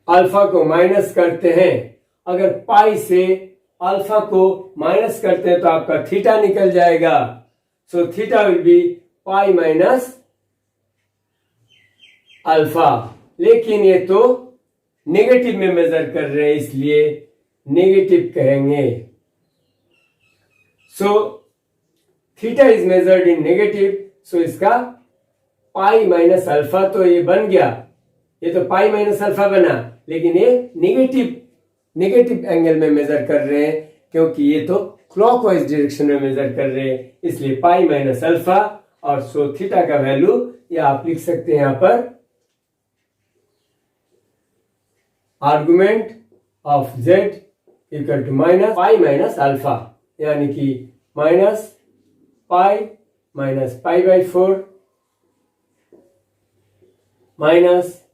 अल्फा को माइनस करते हैं, अगर पाई से अल्फा को माइनस करते हैं तो आपका थीटा निकल जाएगा। So theta will be pi minus alpha. लेकिन ये तो नेगेटिव में मेजर कर रहे हैं इसलिए नेगेटिव कहेंगे। So theta is measured in negative, so इसका पाई माइनस अल्फा तो ये बन गया, ये तो पाई माइनस अल्फा बना, लेकिन ये नेगेटिव एंगल में मेजर कर रहे हैं क्योंकि ये तो क्लॉकवाइज डायरेक्शन में मेजर कर रहे हैं, इसलिए पाई माइनस अल्फा। और सो थीटा का वैल्यू या आप लिख सकते हैं यहां पर argument of z equal to minus pi minus alpha, यानी कि minus pi minus π/4 minus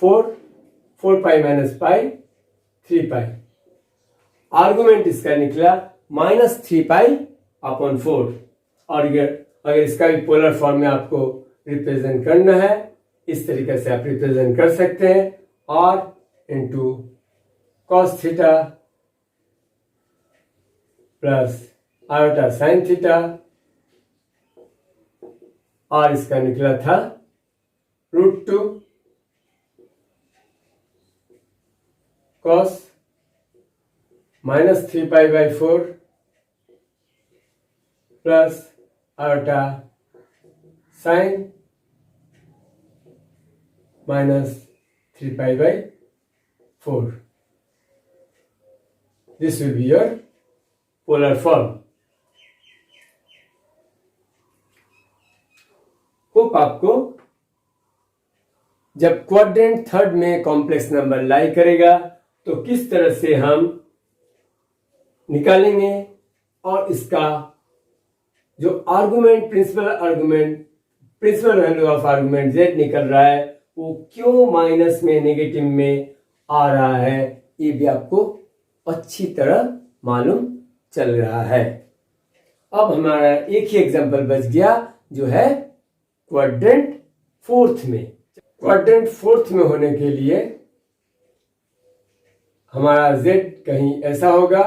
4π minus pi 3π। Argument इसका निकला -3π/4। और अगर इसका भी पोलर फॉर्म में आपको रिप्रेजेंट करना है, इस तरीके से आप रिप्रेजेंट कर सकते हैं, r into cos theta plus iota sine theta, और इसका निकला था √2 cos -3π/4 plus iota sine -3π/4। This will be your polar form. Hope आपको जब क्वाड्रेंट थर्ड में कॉम्प्लेक्स नंबर लाई करेगा तो किस तरह से हम निकालेंगे, और इसका जो argument principal value of argument z निकल रहा है वो क्यों माइनस में नेगेटिव में आ रहा है, ये भी आपको अच्छी तरह मालूम चल रहा है। अब हमारा एक ही एग्जांपल बच गया जो है क्वाड्रेंट फोर्थ में। क्वाड्रेंट फोर्थ में होने के लिए हमारा z कहीं ऐसा होगा,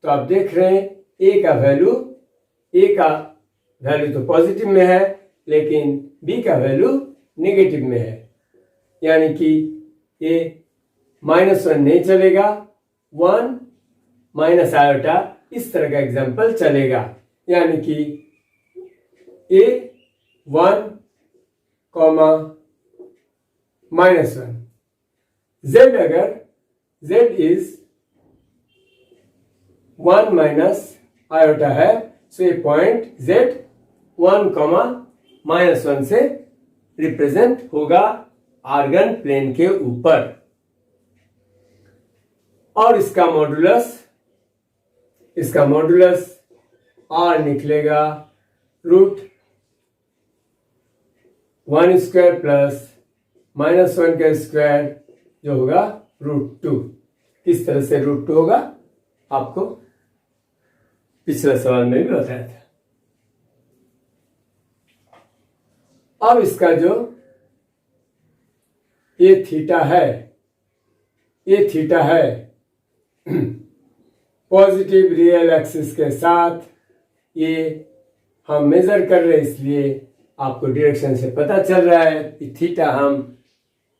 तो आप देख रहे हैं a का वैल्यू तो पॉजिटिव में है लेकिन b का वैल्यू नेगेटिव में है, यानी कि ये -1 नहीं चलेगा, 1 माइनस आयोटा इस तरह का एग्जाम्पल चलेगा। यानी कि ए 1 कॉमा -1, जेड अगर जेड इज 1 माइनस आयोटा है, सो ये पॉइंट जेड 1 कॉमा -1 से रिप्रेजेंट होगा आर्गन प्लेन के ऊपर, और इसका मॉडुलस आर निकलेगा √1² प्लस -1 का स्क्वायर जो होगा √2। किस तरह से √2 होगा आपको पिछले सवाल में भी बताया था। अब इसका जो ये थीटा है पॉजिटिव रियल एक्सिस के साथ, ये हम मेजर कर रहे हैं, इसलिए आपको डायरेक्शन से पता चल रहा है कि थीटा हम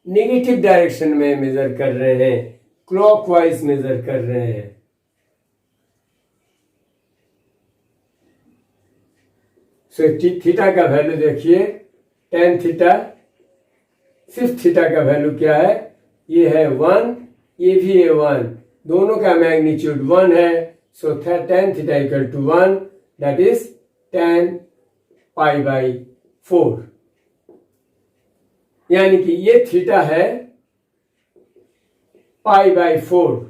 नेगेटिव डायरेक्शन में मेजर कर रहे हैं, क्लॉकवाइज मेजर कर रहे हैं। सो थीटा का वैल्यू देखिए, tan थीटा, सिर्फ थीटा का वैल्यू क्या है, ये है 1, ये भी है 1, दोनों का मैग्नीट्यूड 1 है। So tan theta equal to 1, that is tan π/4। यानी कि ये थीटा है π/4,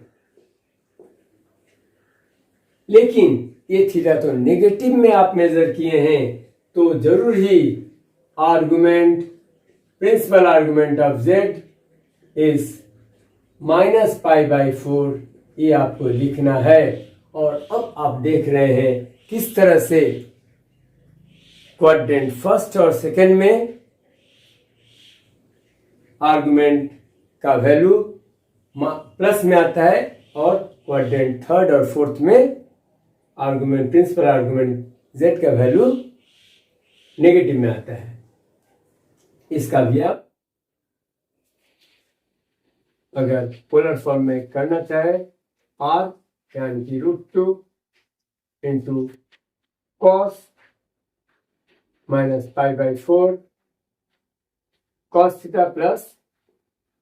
लेकिन ये थीटा तो नेगेटिव में आप मेजर किए हैं, तो जरूर ही principal argument of z is -π/4, ये आपको लिखना है। और अब आप देख रहे हैं किस तरह से क्वाड्रेंट फर्स्ट और सेकंड में आर्गुमेंट का वैल्यू प्लस में आता है, और क्वाड्रेंट थर्ड और फोर्थ में प्रिंसिपल आर्गुमेंट z का वैल्यू नेगेटिव में आता है। इसका भी आप अगर पोलर फॉर्म में करना चाहे, r यानी कि √2 into cos -π/4 cos theta plus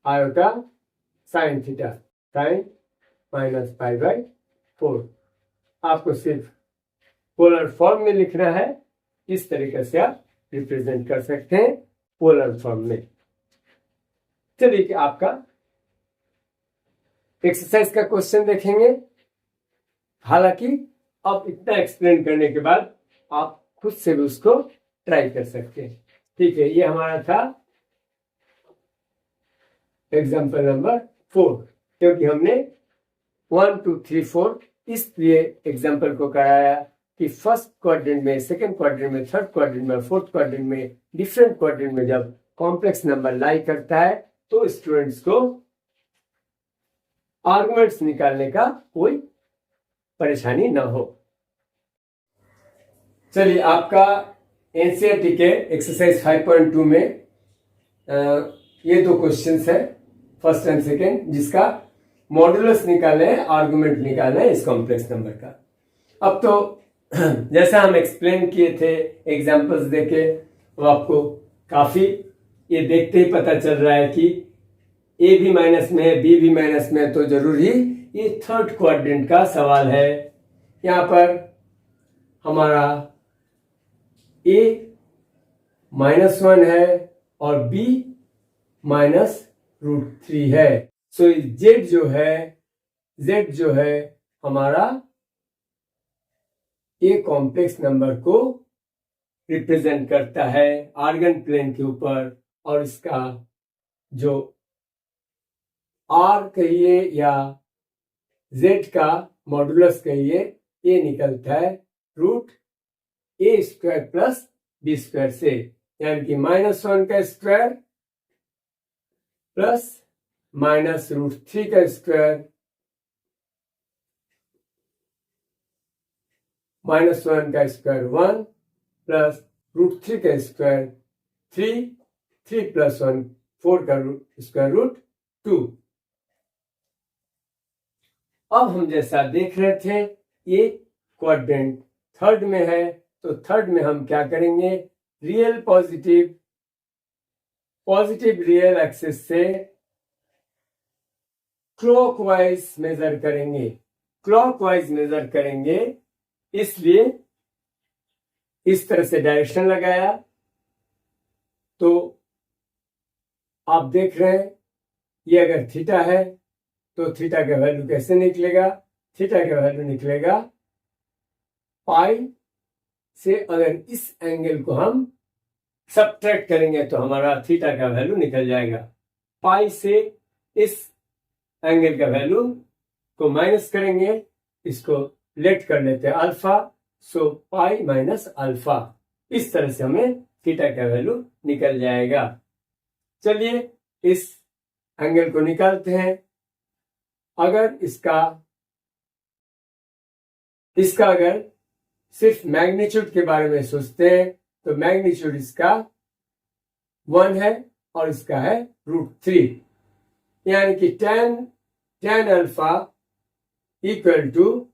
iota sin theta sin -π/4। आपको सिर्फ पोलर फॉर्म में लिखना है, इस तरीके से आप रिप्रेजेंट कर सकते हैं पोलर फॉर्म में। चलिए कि आपका एक्सरसाइज का क्वेश्चन देखेंगे। हालांकि अब इतना एक्सप्लेन करने के बाद आप खुद से भी उसको ट्राई कर सकते हैं। ठीक है, ये हमारा था एग्जाम्पल नंबर 4, क्योंकि हमने 1 2 3 4 इसलिए एग्जाम्पल को कराया कि फर्स्ट क्वाड्रेंट में, सेकंड क्वाड्रेंट में, थर्ड क्वाड्रेंट में, फोर्थ क्वाड्रेंट में, डिफरेंट क्वाड्रेंट में जब कॉम्प्लेक्स नंबर लाई करता है तो स्टूडेंट्स को आर्गुमेंट्स निकालने का कोई परेशानी ना हो। चलिए, आपका एनसीईआरटी के एक्सरसाइज 5.2 में ये दो क्वेश्चंस है, फर्स्ट एंड सेकंड, जिसका मॉडुलस निकालना है, आर्गुमेंट निकालना है इस कॉम्प्लेक्स नंबर का। अब तो जैसा हम एक्सप्लेन किए थे एग्जांपल्स देके, वो आपको काफी ये देखते ही पता चल रहा है कि ए भी माइनस में है, बी भी माइनस में है, तो जरूर ही ये थर्ड क्वाड्रेंट का सवाल है। यहाँ पर हमारा ए -1 है और बी -√3 है। सो जेड जो है हमारा ए कॉम्प्लेक्स नंबर को रिप्रेजेंट करता है आर्गन प्लेन के ऊपर, और इसका जो आर कहिए या जेड का मॉडुलस कहिए, ये निकलता है √a² प्लस b² से, यानी कि -1 का स्क्वायर प्लस -√3 का स्क्वायर -1 का स्क्वायर 1 प्लस √3 का स्क्वायर 3 प्लस 1 4 का स्क्वायर रूट 2। अब हम जैसा देख रहे थे ये क्वाड्रेंट थर्ड में है, तो थर्ड में हम क्या करेंगे, रियल पॉजिटिव रियल एक्सिस से क्लॉकवाइज मेजर करेंगे। इसलिए इस तरह से डायरेक्शन लगाया, तो आप देख रहे हैं ये अगर थीटा है तो थीटा का वैल्यू कैसे निकलेगा, थीटा का वैल्यू निकलेगा पाई से, अगर इस एंगल को हम सब्ट्रैक्ट करेंगे तो हमारा थीटा का वैल्यू निकल जाएगा। पाई से इस एंगल का वैल्यू को माइनस करेंगे, इसको लेट कर लेते हैं अल्फा, सो पाई माइनस अल्फा, इस तरह से हमें थीटा का वैल्यू निकल जाएगा। चलिए इस एंगल को निकालते हैं। अगर इसका अगर सिर्फ मैग्नीट्यूड के बारे में सोचते हैं तो मैग्नीट्यूड इसका 1 है और इसका है √3, यानी कि tan अल्फा इक्वल टू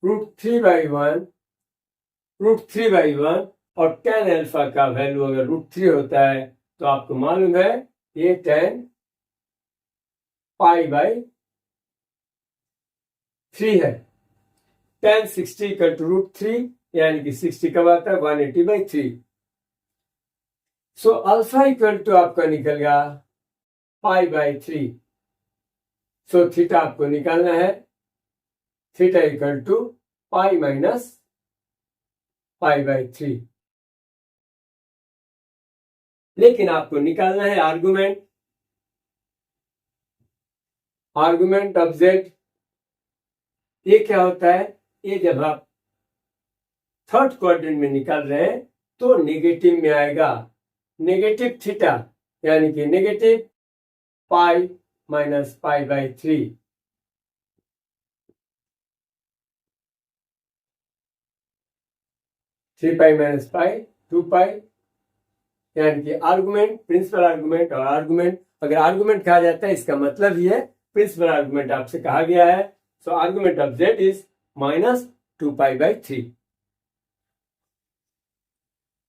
√3/1 और tan अल्फा का वैल्यू अगर √3 होता है तो आपको मालूम है ये tan π/3 है। tan 60 इक्वल टू √3, यानी कि 60 कब आता है, 180/3। सो अल्फा इक्वल टू आपका निकल गया π/3। सो थीटा आपको निकालना है, theta equal to pi minus π/3। लेकिन आपको निकालना है आर्गुमेंट ऑफ जेड। ये क्या होता है, ये जब आप थर्ड क्वाड्रेंट में निकाल रहे हैं तो नेगेटिव में आएगा, नेगेटिव थीटा, यानी कि negative pi minus π/3। Three pi minus pi 2 pi, यानी कि आर्गुमेंट, प्रिंसिपल आर्गुमेंट और आर्गुमेंट। अगर आर्गुमेंट कहा जाता है इसका मतलब ही है प्रिंसिपल आर्गुमेंट आपसे कहा गया है। So argument of z is -2 π/3।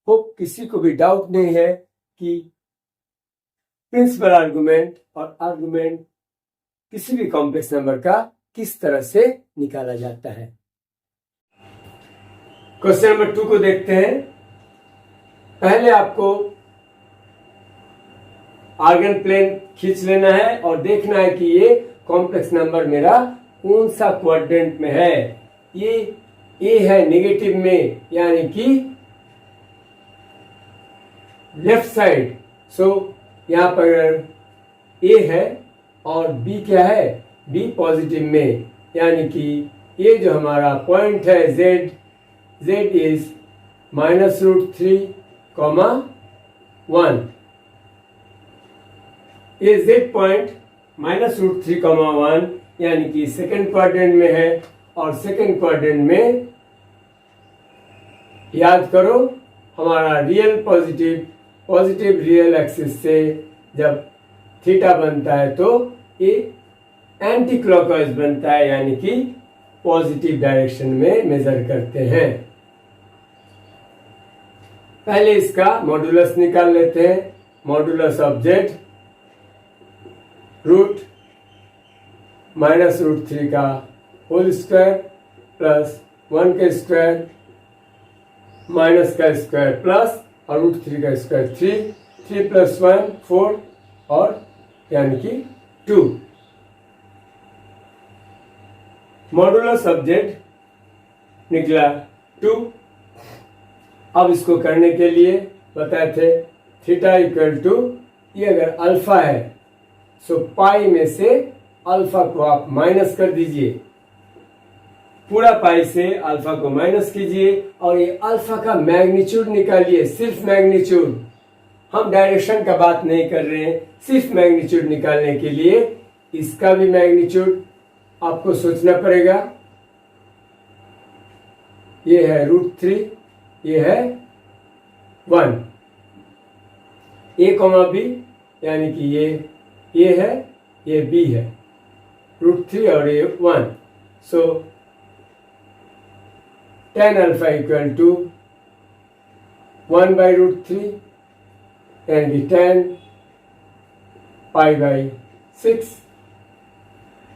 Hope किसी को भी डाउट नहीं है कि प्रिंसिपल आर्गुमेंट और आर्गुमेंट किसी भी कॉम्प्लेक्स नंबर का किस तरह से निकाला जाता है। क्वेश्चन नंबर 2 को देखते हैं। पहले आपको आर्गन प्लेन खींच लेना है और देखना है कि ये कॉम्प्लेक्स नंबर मेरा कौन सा क्वाड्रेंट में है। ये ए है नेगेटिव में, यानी कि लेफ्ट साइड। सो यहां पर ए है और बी क्या है, बी पॉजिटिव में, यानी कि ये जो हमारा पॉइंट है z इज -√3,1। ये z पॉइंट -√3,1 यानी कि सेकंड क्वाड्रेंट में है। और सेकंड क्वाड्रेंट में याद करो हमारा रियल पॉजिटिव रियल एक्सिस से जब थीटा बनता है तो ये एंटी क्लॉकवाइज बनता है, यानी कि पॉजिटिव डायरेक्शन में मेजर करते हैं। पहले इसका मॉडुलस निकाल लेते हैं। मॉडुलस ऑफ जेड √-√3 का होल स्क्वायर प्लस 1 का स्क्वायर माइनस का स्क्वायर प्लस और √3 का स्क्वायर 3 + 1 4 और यानी कि 2। मॉडुलस ऑफ जेड निकला 2। अब इसको करने के लिए बताए थे थीटा इक्वल टू, ये अगर अल्फा है सो पाई में से अल्फा को आप माइनस कर दीजिए, पूरा पाई से अल्फा को माइनस कीजिए और ये अल्फा का मैग्नीट्यूड निकालिए, सिर्फ मैग्नीट्यूड। हम डायरेक्शन का बात नहीं कर रहे हैं, सिर्फ मैग्नीट्यूड निकालने के लिए इसका भी मैग्नीट्यूड आपको सोचना पड़ेगा। ये है √3, ये है 1, a, b, यानी कि ये है ये b है, √3 और ये 1, सो tan alpha equal to 1 by √3 and the tan pi by 6.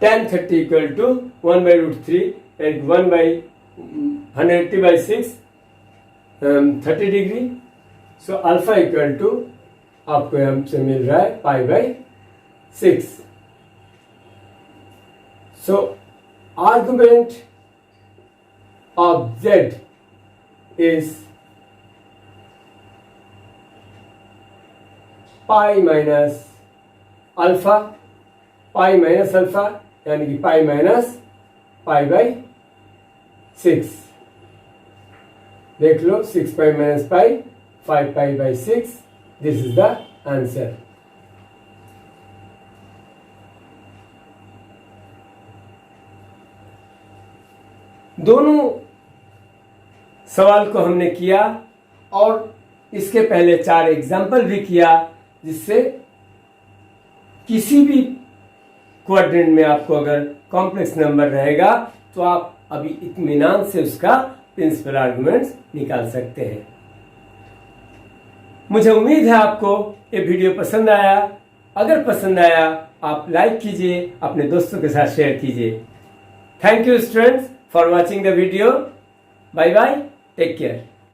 Tan 30 equal to 1 by √3 and 1 by 180 by 6, 30 degree. So alpha equal to आपको यहाँ से मिल रहा है pi by 6. So argument of z is pi minus alpha, pi minus alpha यानी कि pi minus pi by 6. देख लो 6 pi minus pi, 5 pi by 6. This is the answer. दोनों सवाल को हमने किया और इसके पहले 4 एग्जाम्पल भी किया, जिससे किसी भी क्वाड्रेंट में आपको अगर कॉम्प्लेक्स नंबर रहेगा तो आप अभी इत्मीनान से उसका प्रिंसिपल आर्गुमेंट्स निकाल सकते हैं. मुझे उम्मीद है आपको ये वीडियो पसंद आया. अगर पसंद आया आप लाइक कीजिए, अपने दोस्तों के साथ शेयर कीजिए. Thank you students for watching the video. Bye bye. Take care.